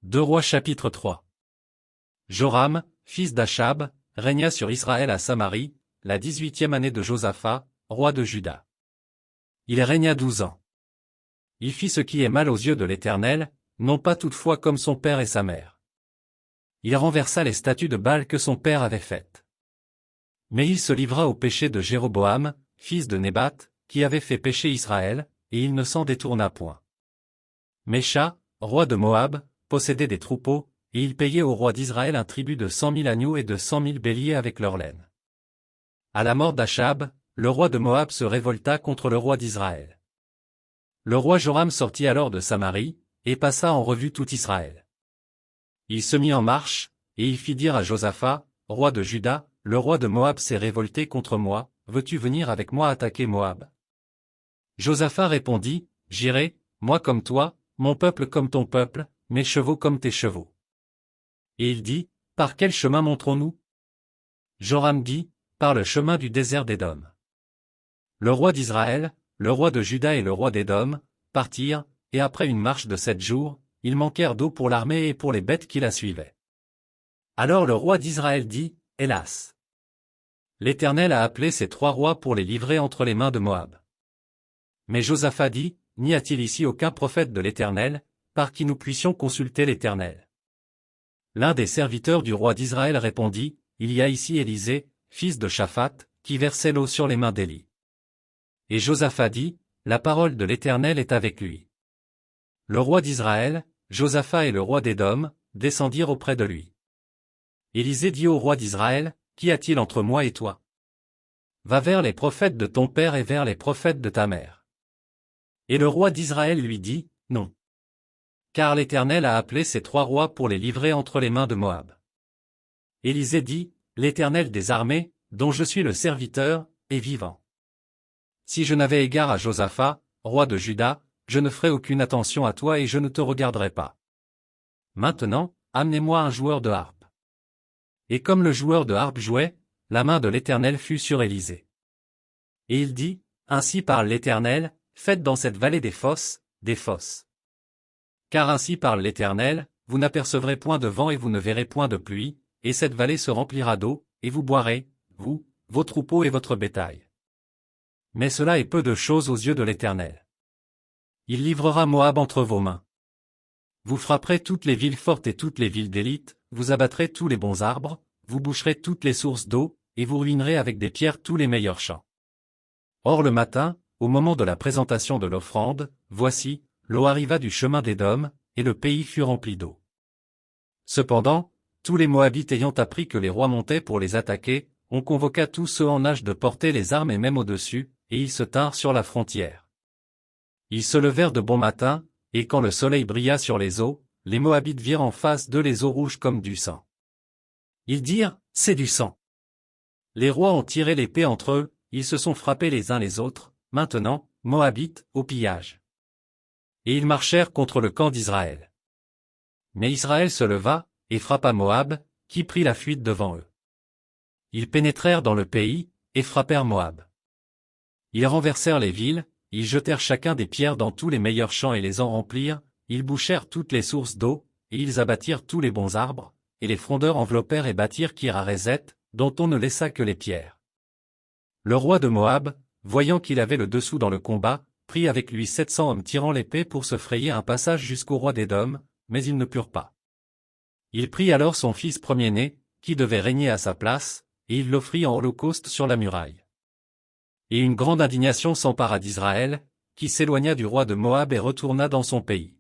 Deux Rois chapitre 3. Joram, fils d'Achab, régna sur Israël à Samarie, la 18e année de Josaphat, roi de Juda. Il régna 12 ans. Il fit ce qui est mal aux yeux de l'Éternel, non pas toutefois comme son père et sa mère. Il renversa les statues de Baal que son père avait faites. Mais il se livra au péché de Jéroboam, fils de Nébat, qui avait fait pécher Israël, et il ne s'en détourna point. Mécha, roi de Moab, possédait des troupeaux, et il payait au roi d'Israël un tribut de 100 000 agneaux et de 100 000 béliers avec leur laine. À la mort d'Achab, le roi de Moab se révolta contre le roi d'Israël. Le roi Joram sortit alors de Samarie, et passa en revue tout Israël. Il se mit en marche, et il fit dire à Josaphat, roi de Juda, le roi de Moab s'est révolté contre moi, veux-tu venir avec moi attaquer Moab? Josaphat répondit, j'irai, moi comme toi, mon peuple comme ton peuple, mes chevaux comme tes chevaux. Et il dit, par quel chemin monterons-nous? Joram dit, par le chemin du désert d'Édom. Le roi d'Israël, le roi de Juda et le roi d'Édom, partirent, et après une marche de 7 jours, ils manquèrent d'eau pour l'armée et pour les bêtes qui la suivaient. Alors le roi d'Israël dit, hélas! L'Éternel a appelé ces 3 rois pour les livrer entre les mains de Moab. Mais Josaphat dit, n'y a-t-il ici aucun prophète de l'Éternel, par qui nous puissions consulter l'Éternel? L'un des serviteurs du roi d'Israël répondit, il y a ici Élisée, fils de Shaphat, qui versait l'eau sur les mains d'Élie. Et Josaphat dit, la parole de l'Éternel est avec lui. Le roi d'Israël, Josaphat et le roi d'Édom, descendirent auprès de lui. Élisée dit au roi d'Israël, qu'y a-t-il entre moi et toi? Va vers les prophètes de ton père et vers les prophètes de ta mère. Et le roi d'Israël lui dit, non. Car l'Éternel a appelé ces 3 rois pour les livrer entre les mains de Moab. Élisée dit, l'Éternel des armées, dont je suis le serviteur, est vivant. Si je n'avais égard à Josaphat, roi de Juda, je ne ferais aucune attention à toi et je ne te regarderai pas. Maintenant, amenez-moi un joueur de harpe. Et comme le joueur de harpe jouait, la main de l'Éternel fut sur Élisée. Et il dit, ainsi parle l'Éternel, faites dans cette vallée des fosses. Car ainsi parle l'Éternel, vous n'apercevrez point de vent et vous ne verrez point de pluie, et cette vallée se remplira d'eau, et vous boirez, vous, vos troupeaux et votre bétail. Mais cela est peu de choses aux yeux de l'Éternel. Il livrera Moab entre vos mains. Vous frapperez toutes les villes fortes et toutes les villes d'élite, vous abattrez tous les bons arbres, vous boucherez toutes les sources d'eau, et vous ruinerez avec des pierres tous les meilleurs champs. Or le matin, au moment de la présentation de l'offrande, voici, l'eau arriva du chemin d'Édom, et le pays fut rempli d'eau. Cependant, tous les Moabites ayant appris que les rois montaient pour les attaquer, on convoqua tous ceux en âge de porter les armes et même au-dessus, et ils se tinrent sur la frontière. Ils se levèrent de bon matin, et quand le soleil brilla sur les eaux, les Moabites virent en face d'eux les eaux rouges comme du sang. Ils dirent, c'est du sang. Les rois ont tiré l'épée entre eux, ils se sont frappés les uns les autres, maintenant, Moabites, au pillage. Et ils marchèrent contre le camp d'Israël. Mais Israël se leva, et frappa Moab, qui prit la fuite devant eux. Ils pénétrèrent dans le pays, et frappèrent Moab. Ils renversèrent les villes, ils jetèrent chacun des pierres dans tous les meilleurs champs et les en remplirent, ils bouchèrent toutes les sources d'eau, et ils abattirent tous les bons arbres, et les frondeurs enveloppèrent et bâtirent Kir-Hareset, dont on ne laissa que les pierres. Le roi de Moab, voyant qu'il avait le dessous dans le combat, prit avec lui 700 hommes tirant l'épée pour se frayer un passage jusqu'au roi d'Édom, mais ils ne purent pas. Il prit alors son fils premier-né, qui devait régner à sa place, et il l'offrit en holocauste sur la muraille. Et une grande indignation s'empara d'Israël, qui s'éloigna du roi de Moab et retourna dans son pays.